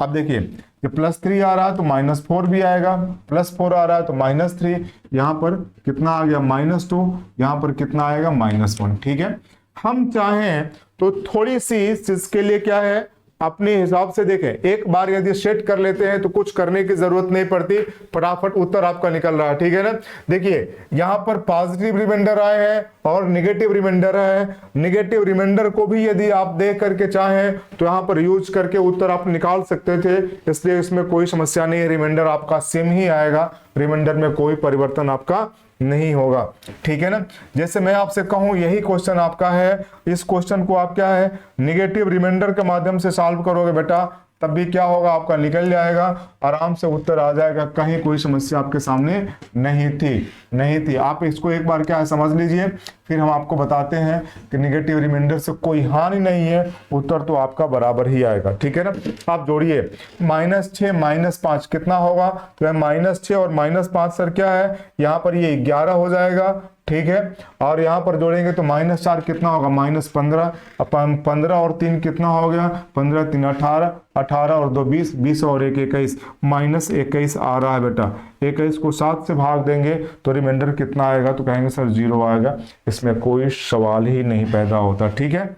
अब देखिए ये +3 आ रहा है तो -4 भी आएगा, +4 आ रहा है तो -3, यहाँ पर कितना आ गया -2, यहाँ पर कितना आएगा -1। ठीक है, हम चाहें तो थोड़ी सी इसके लिए क्या है अपने हिसाब से देखें, एक बार यदि सेट कर लेते हैं तो कुछ करने की जरूरत नहीं पड़ती, फटाफट उत्तर आपका निकल रहा है। ठीक है ना, देखिए यहां पर पॉजिटिव रिमाइंडर आए हैं और निगेटिव रिमाइंडर है। निगेटिव रिमाइंडर को भी यदि आप देख करके चाहें तो यहां पर यूज करके उत्तर आप निकाल सकते थे, इसलिए इसमें कोई समस्या नहीं है, रिमाइंडर आपका सेम ही आएगा, रिमाइंडर में कोई परिवर्तन आपका नहीं होगा। ठीक है ना, जैसे मैं आपसे कहूं यही क्वेश्चन आपका है, इस क्वेश्चन को आप क्या है निगेटिव रिमाइंडर के माध्यम से सॉल्व करोगे बेटा, तब भी क्या होगा आपका निकल जाएगा, आराम से उत्तर आ जाएगा, कहीं कोई समस्या आपके सामने नहीं थी। आप इसको एक बार क्या है समझ लीजिए, फिर हम आपको बताते हैं कि निगेटिव रिमाइंडर से कोई हानि नहीं है, उत्तर तो आपका बराबर ही आएगा। ठीक है ना, आप जोड़िए -6 -5 कितना होगा, तो -6 और -5 सर क्या है, यहाँ पर ये 11 हो जाएगा। ठीक है, और यहाँ पर जोड़ेंगे तो -4 कितना होगा -15, 15 और 3 कितना हो गया 15 3 18, 18 और 2 20, 20 और 1 21, -21 आ रहा है बेटा। 21 को 7 से भाग देंगे तो रिमाइंडर कितना आएगा, तो कहेंगे सर 0 आएगा, इसमें कोई सवाल ही नहीं पैदा होता। ठीक है,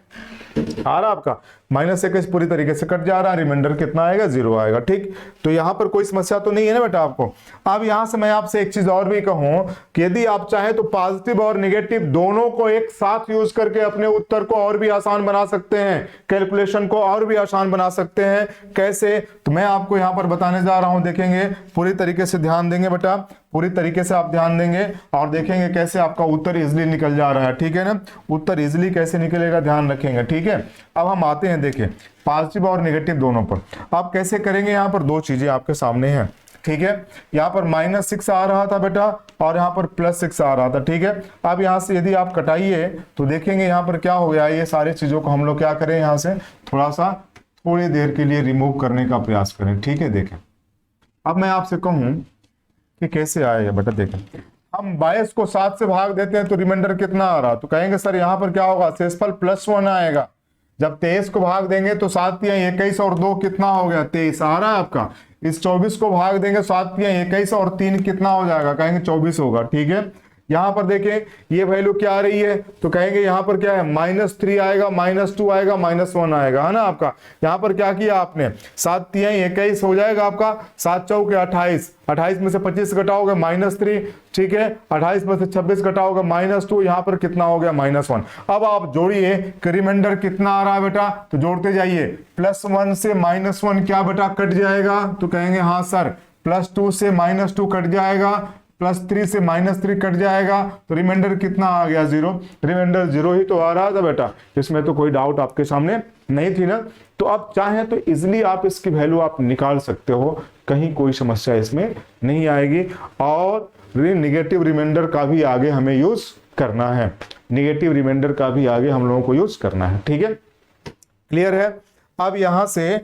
आ रहा आपका -21 पूरी तरीके से कट जा रहा है, रिमाइंडर कितना आएगा 0 आएगा। ठीक, तो यहां पर कोई समस्या तो नहीं है ना बेटा आपको। अब यहां से मैं आपसे एक चीज और भी कहूं कि यदि आप चाहें तो पॉजिटिव और निगेटिव दोनों को एक साथ यूज करके अपने उत्तर को और भी आसान बना सकते हैं, कैलकुलेशन को और भी आसान बना सकते हैं। कैसे, तो मैं आपको यहां पर बताने जा रहा हूं, देखेंगे पूरी तरीके से ध्यान देंगे बेटा, पूरी तरीके से आप ध्यान देंगे और देखेंगे कैसे आपका उत्तर इजिली निकल जा रहा है। ठीक है ना, उत्तर इजिली कैसे निकलेगा ध्यान रखेंगे। ठीक है, अब हम आते हैं देखिए पॉजिटिव और नेगेटिव दोनों पर आप कैसे करेंगे। यहाँ पर दो चीजें आपके सामने हैं। ठीक है, यहाँ पर -6 आ रहा था बेटा और यहाँ पर +6 आ रहा था। ठीक है, अब यहाँ से यदि आप कटाइए तो देखेंगे यहाँ पर क्या हो गया, ये सारी चीजों को हम लोग क्या करें, यहाँ से थोड़ी देर के लिए रिमूव करने का प्रयास करें। ठीक है, देखें अब मैं आपसे कहूं कि कैसे आएगा बेटा, देखें हम 22 को 7 से भाग देते हैं तो रिमाइंडर कितना आ रहा, तो कहेंगे सर यहाँ पर क्या होगा शेषफल +1 आएगा। जब 23 को भाग देंगे तो 7 × 21 और 2 कितना हो गया 23 आ रहा है आपका। इस 24 को भाग देंगे 7 × 21 और 3 कितना हो जाएगा, कहेंगे 24 होगा। ठीक है, यहां पर देखें ये वैल्यू क्या आ रही है, तो कहेंगे यहां पर क्या है -3 आएगा, -2 आएगा, -1 आएगा, है ना आपका। यहां पर क्या किया आपने 7 × 21 हो जाएगा आपका, 7 × 28, 28 में से 25 घटाओगे -3। ठीक है, 28 में से 26 घटाओगे -2, यहां पर कितना हो गया -1। अब आप जोड़िए कि रिमाइंडर कितना आ रहा है बेटा, तो जोड़ते जाइए, +1 से -1 क्या बेटा कट जाएगा, तो कहेंगे हाँ सर, +2 से -2 कट जाएगा, +3 से -3 कट जाएगा, तो रिमाइंडर कितना आ गया 0। रिमाइंडर 0 ही तो आ रहा था बेटा, इसमें तो कोई डाउट आपके सामने नहीं थी ना। तो आप चाहें तो इजिली आप इसकी वैल्यू आप निकाल सकते हो, कहीं कोई समस्या इसमें नहीं आएगी। और निगेटिव रिमाइंडर का भी आगे हमें यूज करना है, निगेटिव रिमाइंडर का भी आगे हम लोगों को यूज करना है। ठीक है, क्लियर है। अब यहां से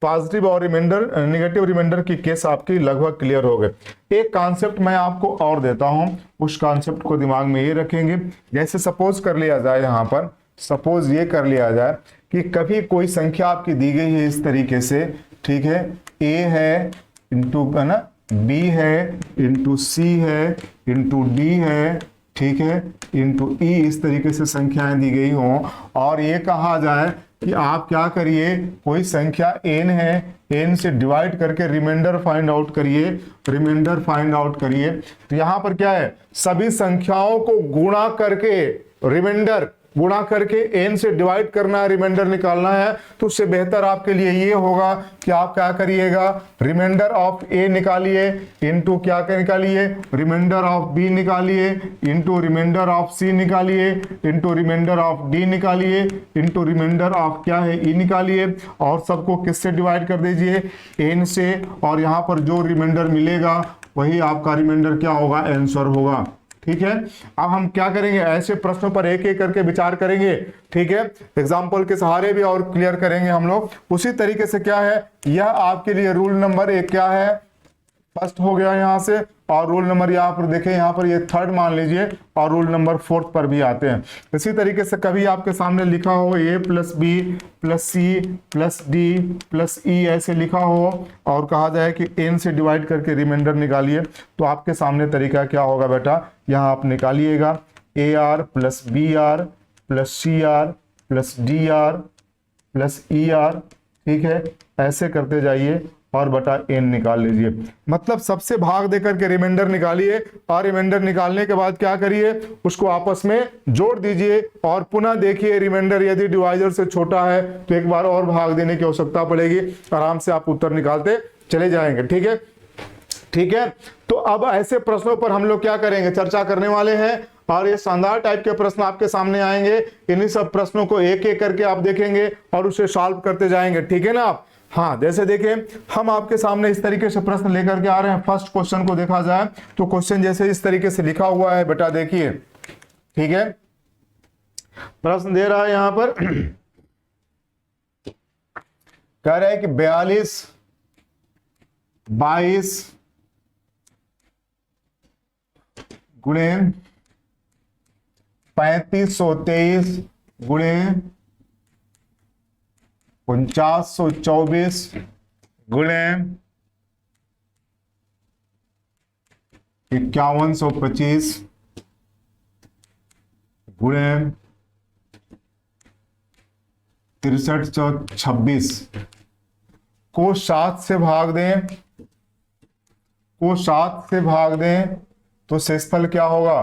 पॉजिटिव और रिमाइंडर निगेटिव रिमाइंडर की केस आपकी लगभग क्लियर हो गए। एक कॉन्सेप्ट मैं आपको और देता हूं, उस कॉन्सेप्ट को दिमाग में ये रखेंगे। जैसे सपोज कर लिया जाए, यहां पर सपोज ये कर लिया जाए कि कभी कोई संख्या आपकी दी गई है इस तरीके से। ठीक है, a है इंटू है ना, b है इंटू c है इंटू d है, ठीक है, इंटू e, इस तरीके से संख्याएं दी गई हों और ये कहा जाए कि आप क्या करिए, कोई संख्या n है, n से डिवाइड करके रिमाइंडर फाइंड आउट करिए, रिमाइंडर फाइंड आउट करिए। तो यहां पर क्या है, सभी संख्याओं को गुणा करके रिमाइंडर गुणा करके n से डिवाइड करना है, रिमाइंडर निकालना है। तो उससे बेहतर आपके लिए ये होगा कि आप क्या करिएगा, रिमाइंडर ऑफ a निकालिए इनटू क्या निकालिए, रिमाइंडर ऑफ b निकालिए इनटू रिमाइंडर ऑफ c निकालिए इनटू रिमाइंडर ऑफ d निकालिए इनटू रिमाइंडर ऑफ क्या है e निकालिए, और सबको किससे डिवाइड कर दीजिए, n से, और यहाँ पर जो रिमाइंडर मिलेगा वही आपका रिमाइंडर क्या होगा, आंसर होगा। ठीक है, अब हम क्या करेंगे, ऐसे प्रश्नों पर एक एक करके विचार करेंगे। ठीक है, एग्जाम्पल के सहारे भी और क्लियर करेंगे हम लोग। उसी तरीके से क्या है, यह आपके लिए रूल नंबर 1 क्या है, फर्स्ट हो गया यहाँ से और रूल नंबर यहाँ पर देखें, यहाँ पर ये थर्ड मान लीजिए और रूल नंबर फोर्थ पर भी आते हैं। इसी तरीके से कभी आपके सामने लिखा हो a plus B plus C plus D plus E ऐसे लिखा हो और कहा जाए कि n से डिवाइड करके रिमाइंडर निकालिए, तो आपके सामने तरीका क्या होगा बेटा, यहाँ आप निकालिएगा A R plus B R plus C R plus D R plus E R, ठीक है, ऐसे करते जाइए और बटा n निकाल लीजिए। मतलब सबसे भाग देकर के रिमाइंडर निकालिए और रिमाइंडर निकालने के बाद क्या करिए, उसको आपस में जोड़ दीजिए और पुनः देखिए रिमाइंडर यदि डिवाइजर से छोटा है तो एक बार और भाग देने की आवश्यकता पड़ेगी, आराम से आप उत्तर निकालते चले जाएंगे। ठीक है, ठीक है। तो अब ऐसे प्रश्नों पर हम लोग क्या करेंगे, चर्चा करने वाले हैं और ये शानदार टाइप के प्रश्न आपके सामने आएंगे। इन्हीं सब प्रश्नों को एक एक करके आप देखेंगे और उसे सॉल्व करते जाएंगे, ठीक है ना आप। हाँ, जैसे देखें हम आपके सामने इस तरीके से प्रश्न लेकर के आ रहे हैं। फर्स्ट क्वेश्चन को देखा जाए तो क्वेश्चन जैसे इस तरीके से लिखा हुआ है बेटा, देखिए, ठीक है। प्रश्न दे रहा है यहां पर, कह रहा है कि 42 22 गुणे 3523 गुणे 4924 गुणे 5125 गुणे 6326 को 7 से भाग दें, को 7 से भाग दें तो शेषफल क्या होगा,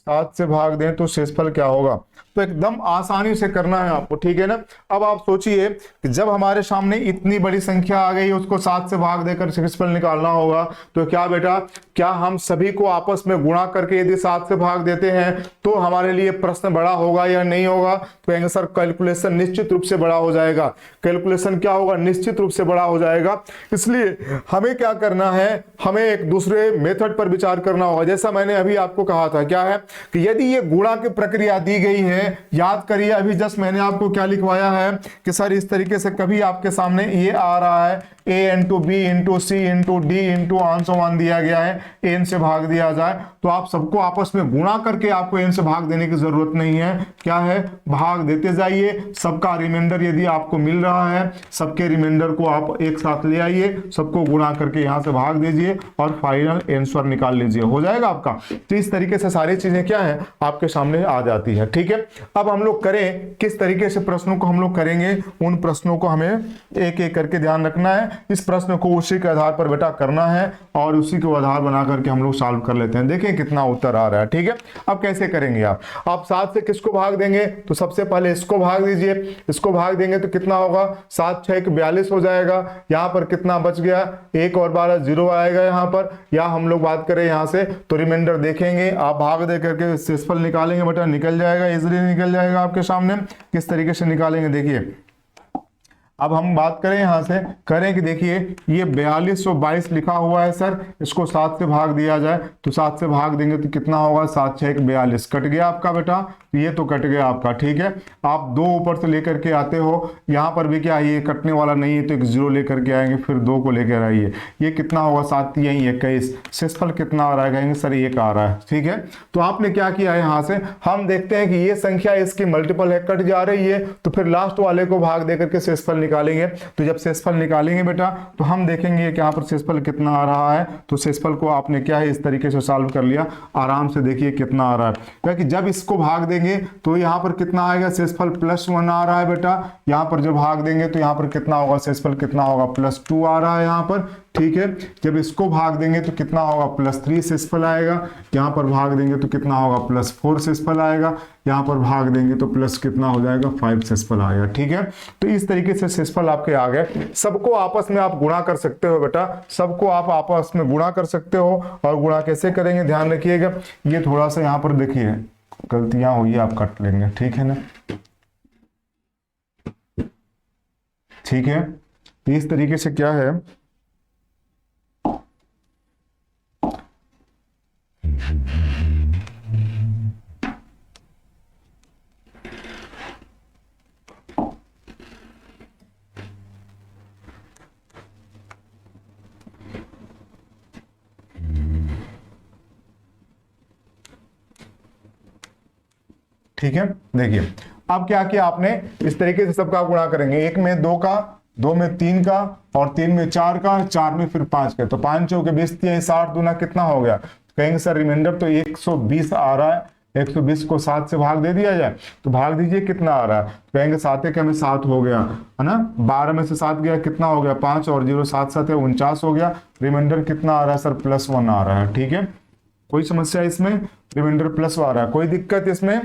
7 से भाग दें तो शेषफल क्या होगा। तो एकदम आसानी से करना है आपको, ठीक है ना। अब आप सोचिए कि जब हमारे सामने इतनी बड़ी संख्या आ गई, उसको 7 से भाग देकर शेषफल निकालना होगा, तो क्या बेटा, क्या हम सभी को आपस में गुणा करके यदि 7 से भाग देते हैं तो हमारे लिए प्रश्न बड़ा होगा या नहीं होगा। तो कहेंगे सर कैलकुलेशन निश्चित रूप से बड़ा हो जाएगा। कैलकुलेशन क्या होगा, निश्चित रूप से बड़ा हो जाएगा। इसलिए हमें क्या करना है, हमें एक दूसरे मेथड पर विचार करना होगा। जैसा मैंने अभी आपको कहा था, क्या है कि यदि ये गुणा की प्रक्रिया दी गई है, याद करिए अभी जस्ट मैंने आपको क्या लिखवाया है कि सर इस तरीके से कभी आपके सामने ये आ रहा है a into B into C into D into आंसोमान दिया गया है, n से भाग दिया जाए, तो आप सबको आपस में गुणा करके आपको n से भाग देने की जरूरत नहीं है। क्या है, भाग देते जाइए। सबका रिमाइंडर यदि आपको मिल रहा है, सबके रिमाइंडर को आप एक साथ ले आइए, सबको गुणा करके यहां से भाग दीजिए और फाइनल आंसर निकाल लीजिए, हो जाएगा आपका। तो इस तरीके से सारी चीजें क्या है आपके सामने आ जाती है, ठीक है। अब हम लोग करें किस तरीके से प्रश्नों को हम लोग करेंगे, उन प्रश्नों को हमें एक एक करके ध्यान रखना है। इस प्रश्न को उसी के आधार पर बेटा करना है और उसी को आधार बना करके हम लोग सॉल्व कर लेते हैं। देखें कितना उत्तर आ रहा है, ठीक है। अब कैसे करेंगे आप 7 से किसको भाग देंगे, तो सबसे पहले इसको भाग दीजिए। इसको भाग देंगे तो कितना होगा, 7 6 42 हो जाएगा। यहाँ पर कितना बच गया, 1 और 12 0 आएगा यहाँ पर। या हम लोग बात करें यहाँ से तो रिमाइंडर देखेंगे, आप भाग दे करके शेषफल निकालेंगे बेटा, निकल जाएगा, इजीली निकल जाएगा आपके सामने। किस तरीके से निकालेंगे देखिए। अब हम बात करें यहां से, करें कि देखिए ये 4222 लिखा हुआ है सर, इसको 7 से भाग दिया जाए तो 7 से भाग देंगे तो कितना होगा, 7 6 42 कट गया आपका बेटा, ये तो कट गया आपका, ठीक है। आप 2 ऊपर से लेकर के आते हो, यहाँ पर भी क्या ये कटने वाला नहीं है तो एक 0 लेकर के आएंगे, फिर 2 को लेकर आइए, ये कितना होगा 7 यही 21, शेषफल कितना आ रहा है, कहेंगे सर 1 आ रहा है, ठीक है। तो आपने क्या किया है, यहाँ से हम देखते हैं कि ये संख्या इसकी मल्टीपल है, कट जा रही है, तो फिर लास्ट वाले को भाग देकर के शेषफल निकालेंगे। तो जब शेषफल निकालेंगे बेटा तो हम देखेंगे कि यहाँ पर शेषफल कितना आ रहा है। तो शेषफल को आपने क्या है इस तरीके से सॉल्व कर लिया, आराम से देखिए कितना आ रहा है, क्योंकि जब इसको भाग देंगे तो यहाँ पर कितना आएगा, शेषफल +1 आ रहा है बेटा। यहाँ पर जब भाग देंगे तो यहाँ पर कितना होगा, शेषफल कितना होगा, +2 आ रहा है यहाँ पर, ठीक है। जब इसको भाग देंगे तो कितना होगा, +3 शेषफल आएगा। यहाँ पर भाग देंगे तो कितना होगा, +4 शेषफल आएगा। यहाँ पर भाग देंगे तो प्लस कितना हो जाएगा, 5 शेषफल आएगा, ठीक है। तो इस तरीके से शेषफल आपके आ गए। सबको आपस में आप गुणा कर सकते हो बेटा, सबको आप आपस में गुणा कर सकते हो। और गुणा कैसे करेंगे ध्यान रखिएगा, ये थोड़ा सा यहाँ पर देखिए गलतियां हुई आप कट लेंगे, ठीक है ना, ठीक है। तो इस तरीके से क्या है, ठीक है। देखिए अब क्या किया आपने, इस तरीके से सबका गुणा करेंगे, एक में 2 का, 2 में 3 का, और 3 में 4 का, 4 में फिर 5 का, तो 5 चौके 20, 60 दूना कितना हो गया, कहेंगे सर रिमाइंडर तो 120 आ रहा है, 120 को 7 से भाग दे दिया जाए, तो भाग दीजिए कितना आ रहा है, कहेंगे 7 के हमें 7 हो गया है ना, 12 में से 7 गया कितना हो गया 5, और 0 7 7 है 49 हो गया, रिमाइंडर कितना आ रहा है सर +1 आ रहा है। ठीक है, कोई समस्या इसमें, रिमाइंडर प्लस आ रहा है, कोई दिक्कत इसमें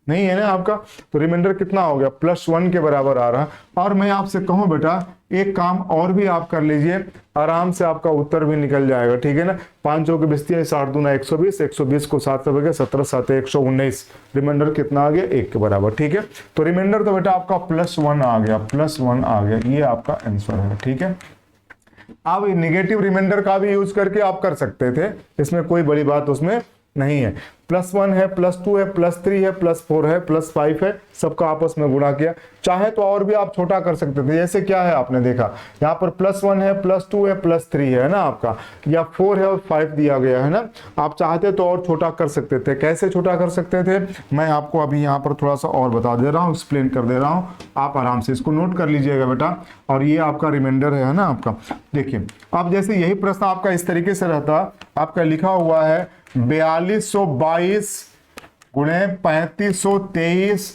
नहीं है ना आपका, तो रिमाइंडर कितना हो गया +1 के बराबर आ रहा है। और मैं आपसे कहूं बेटा एक काम और भी आप कर लीजिए, आराम से आपका उत्तर भी निकल जाएगा। ठीक है ना, 5 चौके 20, 60 दूना 120, 120 को 7 से भागे 17 7 119, रिमाइंडर कितना आ गया 1 के बराबर। ठीक है, तो रिमाइंडर तो बेटा आपका +1 आ गया, +1 आ गया, ये आपका आंसर है। ठीक है, आप नेगेटिव रिमाइंडर का भी यूज करके आप कर सकते थे, इसमें कोई बड़ी बात उसमें नहीं है। +1 है, +2 है, +3 है, +4 है, +5 है, सबका आपस में गुणा किया। चाहे तो और भी आप छोटा कर सकते थे, जैसे क्या है आपने देखा यहाँ पर +1 है, +2 है, +3 है ना आपका, या 4 है और 5 दिया गया है ना, आप चाहते तो और छोटा कर सकते थे। कैसे छोटा कर सकते थे मैं आपको अभी यहाँ पर थोड़ा सा और बता दे रहा हूँ, एक्सप्लेन कर दे रहा हूँ, आप आराम से इसको नोट कर लीजिएगा बेटा। और ये आपका रिमाइंडर है ना आपका, देखिए अब जैसे यही प्रश्न आपका इस तरीके से रहता, आपका लिखा हुआ है 4222 गुणे 3523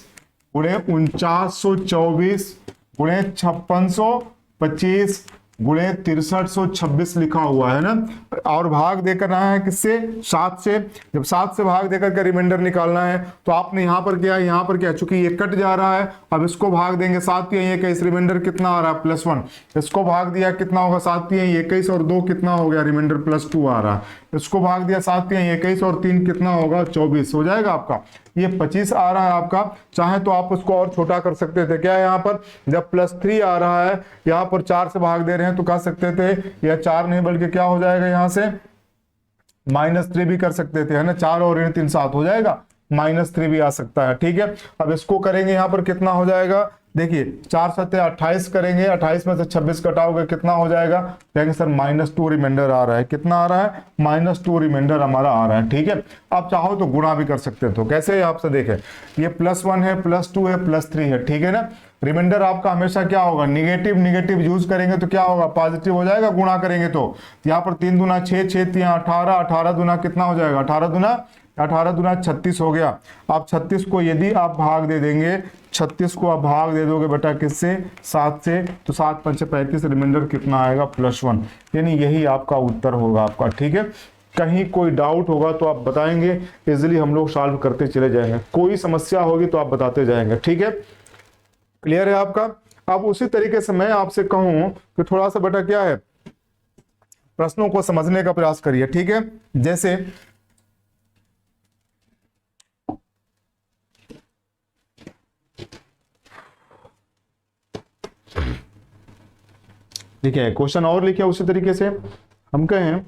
गुणे 4924 गुणे 5625 गुणे 6326 लिखा हुआ है ना, और भाग देकर आना है किससे, 7 से। जब 7 से भाग देकर का रिमाइंडर निकालना है तो आपने यहाँ पर क्या, यहाँ पर क्या, चूंकि ये कट जा रहा है, अब इसको भाग देंगे 7 ये 21, रिमाइंडर कितना आ रहा है +1, इसको भाग दिया कितना होगा 7 ये 21 और 2 कितना हो गया, रिमाइंडर +2 आ रहा है, इसको भाग दिया 7 ये 21 और 3 कितना होगा 24 हो जाएगा आपका, ये 25 आ रहा है आपका। चाहे तो आप उसको और छोटा कर सकते थे, क्या है यहाँ पर जब +3 आ रहा है, यहाँ पर 4 से भाग दे रहे हैं तो कह सकते थे या 4 नहीं बल्कि क्या हो जाएगा यहाँ से -3 भी कर सकते थे है ना, 4 और 3 7 हो जाएगा, -3 भी आ सकता है। ठीक है, अब इसको करेंगे यहाँ पर कितना हो जाएगा, देखिए 4 7 28 करेंगे, 28 में से 26 कटाओगे कितना हो जाएगा, कहेंगे सर -2 रिमाइंडर आ रहा है, कितना आ रहा है -2 रिमाइंडर हमारा आ रहा है। ठीक है, आप चाहो तो गुणा भी कर सकते हो, तो कैसे आपसे देखें ये +1 है, +2 है, +3 है। ठीक है ना, रिमाइंडर आपका हमेशा क्या होगा, निगेटिव निगेटिव यूज करेंगे तो क्या होगा पॉजिटिव हो जाएगा, गुणा करेंगे तो यहाँ पर 3 दूना 6, 6 3 18, 18 दूना कितना हो जाएगा, 18 दूना 36 हो गया। आप 36 को यदि आप भाग दे देंगे, 36 को आप भाग दे दोगे बेटा किससे, 7 से, तो 7 5 35, रिमाइंडर कितना आएगा +1, यानी यही आपका उत्तर होगा आपका। ठीक है, कहीं कोई डाउट होगा तो आप बताएंगे, इजिली हम लोग सॉल्व करते चले जाएंगे, कोई समस्या होगी तो आप बताते जाएंगे। ठीक है, क्लियर है आपका। अब उसी तरीके से मैं आपसे कहूं कि थोड़ा सा बेटा क्या है, प्रश्नों को समझने का प्रयास करिए। ठीक है, जैसे देखिए क्वेश्चन और लिखे उसी तरीके से हम कहें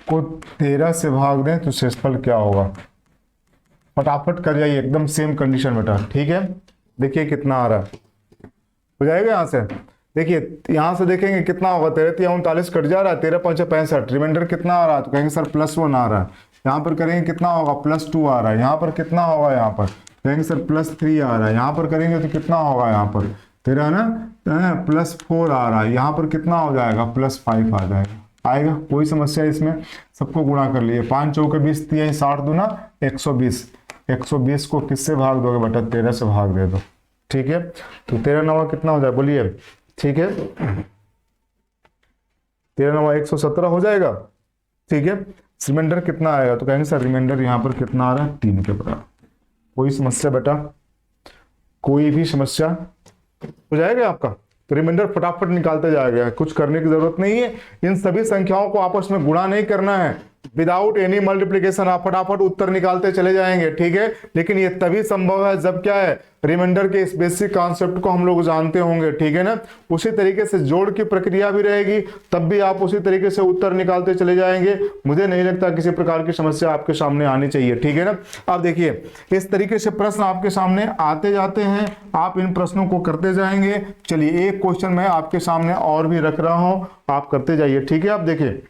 को 13 से भाग दें तो शेषफल क्या होगा, फटाफट कर जाइए, एकदम सेम कंडीशन बेटा। ठीक है, देखिए कितना आ रहा है, हो जाएगा यहाँ से, देखिए यहाँ से देखेंगे कितना होगा, 13 3 39 कट जा रहा है, 13 5 65, रिमाइंडर कितना आ रहा है, तो कहेंगे सर +1 आ रहा है। यहाँ पर करेंगे कितना होगा +2 आ रहा है, यहाँ पर कितना होगा, यहाँ पर कहेंगे सर +3 आ रहा है, यहाँ पर करेंगे तो कितना होगा, यहाँ पर 13 ना +4 आ रहा है, यहाँ पर कितना हो जाएगा +5 आ जाएगा, आएगा कोई समस्या इसमें, सबको गुणा कर लिए, 5 चौके 20 3 60 दूना 120, 120 को किससे भाग दोगे बेटा 13 से भाग दे दो, ठीक है, तो 13 9 कितना हो जाए बोलिए, ठीक है, 13 9 117 हो जाएगा, ठीक है। रिमाइंडर कितना आएगा, तो कहेंगे सर रिमाइंडर यहाँ पर कितना आ रहा है, 3 के बराबर। कोई समस्या बेटा, कोई भी समस्या हो जाएगा आपका, तो रिमाइंडर फटाफट निकालते जाएगा, कुछ करने की जरूरत नहीं है। इन सभी संख्याओं को आपस में गुणा नहीं करना है, विदाउट एनी मल्टीप्लीकेशन आप फटाफट उत्तर निकालते चले जाएंगे, ठीक है। लेकिन ये तभी संभव है जब क्या है, रिमाइंडर के इस बेसिक कॉन्सेप्ट को हम लोग जानते होंगे, ठीक है ना। उसी तरीके से जोड़ की प्रक्रिया भी रहेगी, तब भी आप उसी तरीके से उत्तर निकालते चले जाएंगे। मुझे नहीं लगता किसी प्रकार की समस्या आपके सामने आनी चाहिए, ठीक है ना। अब देखिए इस तरीके से प्रश्न आपके सामने आते जाते हैं, आप इन प्रश्नों को करते जाएंगे। चलिए एक क्वेश्चन मैं आपके सामने और भी रख रहा हूं, आप करते जाइए, ठीक है। आप देखिए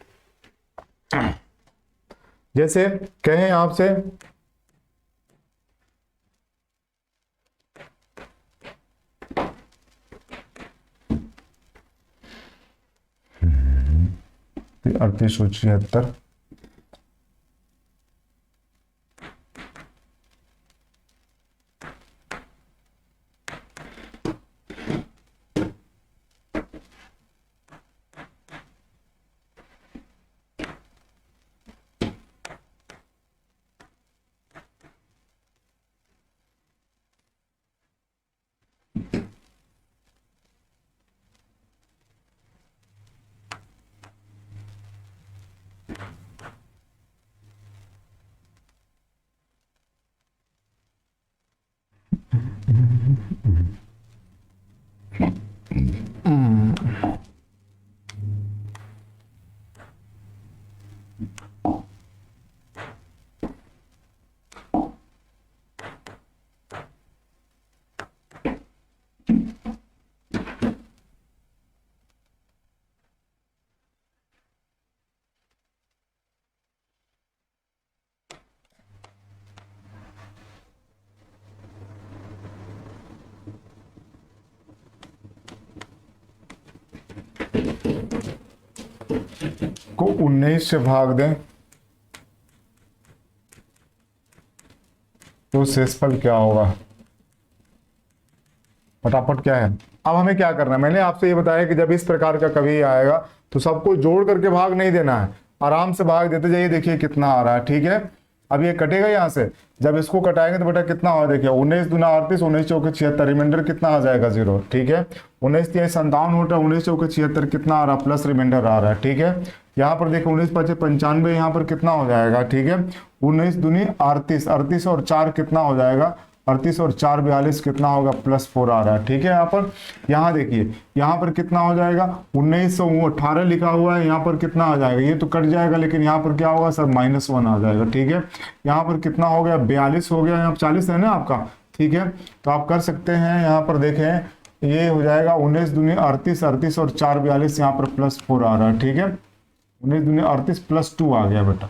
जैसे कहें आपसे अड़तीस सौ छिहत्तर, को 19 से भाग दें तो शेषफल क्या होगा, फटाफट क्या है। अब हमें क्या करना है, मैंने आपसे ये बताया कि जब इस प्रकार का कभी आएगा तो सबको जोड़ करके भाग नहीं देना है, आराम से भाग देते जाइए, देखिए कितना आ रहा है, ठीक है। अब ये कटेगा यहाँ से, जब इसको कटाएंगे तो बेटा कितना हो, देखिए 19 दूना 38, 19 चौके 76, रिमाइंडर कितना आ जाएगा 0, ठीक है। 19 3 57 होता है, 19 चौके 76 कितना आ रहा है, प्लस रिमाइंडर आ रहा है, ठीक है। यहाँ पर देखो 19 5 95, यहाँ पर कितना हो जाएगा, ठीक है। 19 दूनी 38, 38 और 4 कितना हो जाएगा, 38 और 4 42 कितना होगा, +4 आ रहा है, ठीक है। यहाँ पर यहाँ देखिए यहाँ पर कितना हो जाएगा, 1918 लिखा हुआ है, यहाँ पर कितना आ जाएगा, ये तो कट जाएगा, लेकिन यहाँ पर क्या होगा सर, -1 आ जाएगा, ठीक है। यहाँ पर कितना हो गया, 42 हो गया, यहाँ 40 है ना आपका, ठीक है। तो आप कर सकते हैं, यहाँ पर देखें ये हो जाएगा 19 दूनी 38, 38 और 4 42, यहाँ पर +4 आ रहा है, ठीक है। 19 दूनी 38 +2 आ गया बेटा।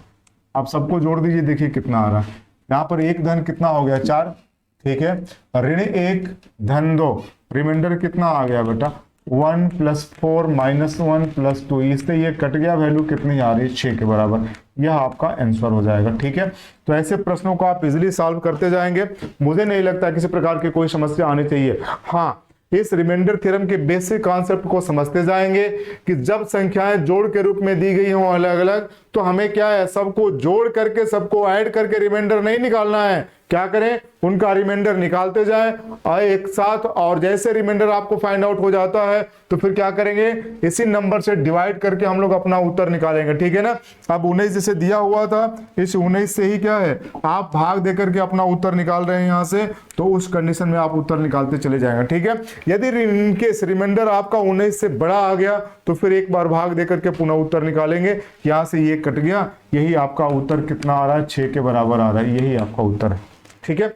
आप सबको जोड़ दीजिए, देखिए कितना आ रहा है। यहाँ पर एक धन कितना हो गया, 4, ठीक है। ऋण 1 धन 2, रिमाइंडर कितना आ गया बेटा, 1 + 4 -1 + 2, इससे ये कट गया, वैल्यू कितनी आ रही है, 6 के बराबर। यह आपका आंसर हो जाएगा, ठीक है। तो ऐसे प्रश्नों को आप इजीली सॉल्व करते जाएंगे, मुझे नहीं लगता किसी प्रकार की कोई समस्या आनी चाहिए। हाँ, इस रिमाइंडर थ्योरम के बेसिक कॉन्सेप्ट को समझते जाएंगे कि जब संख्याएं जोड़ के रूप में दी गई हों अलग अलग, तो हमें क्या है, सबको जोड़ करके सबको ऐड करके रिमाइंडर नहीं निकालना है, क्या करें, उनका रिमाइंडर निकालते जाएं और एक साथ, और जैसे रिमाइंडर आपको फाइंड आउट हो जाता है तो फिर क्या करेंगे, इसी नंबर से डिवाइड करके हम लोग अपना उत्तर निकालेंगे, ठीक है ना। अब 19 जैसे दिया हुआ था, इस 19 से ही क्या है, आप भाग देकर के अपना उत्तर निकाल रहे हैं यहाँ से, तो उस कंडीशन में आप उत्तर निकालते चले जाएंगे, ठीक है। यदि इनके रिमाइंडर आपका 19 से बड़ा आ गया तो फिर एक बार भाग देकर के पुनः उत्तर निकालेंगे, यहाँ से ये कट गया, यही आपका उत्तर कितना आ रहा है, 6 के बराबर आ रहा है, यही आपका उत्तर है, ठीक है।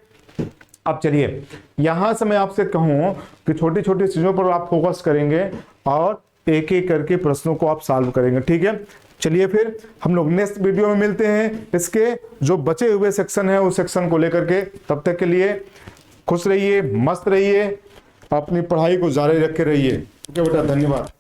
अब चलिए यहां से मैं आपसे कहूं कि छोटी छोटी चीजों पर आप फोकस करेंगे और एक एक करके प्रश्नों को आप सॉल्व करेंगे, ठीक है। चलिए फिर हम लोग नेक्स्ट वीडियो में मिलते हैं, इसके जो बचे हुए सेक्शन है उस सेक्शन को लेकर के। तब तक के लिए खुश रहिए, मस्त रहिए, अपनी पढ़ाई को जारी रखे रहिए, ओके बेटा, धन्यवाद।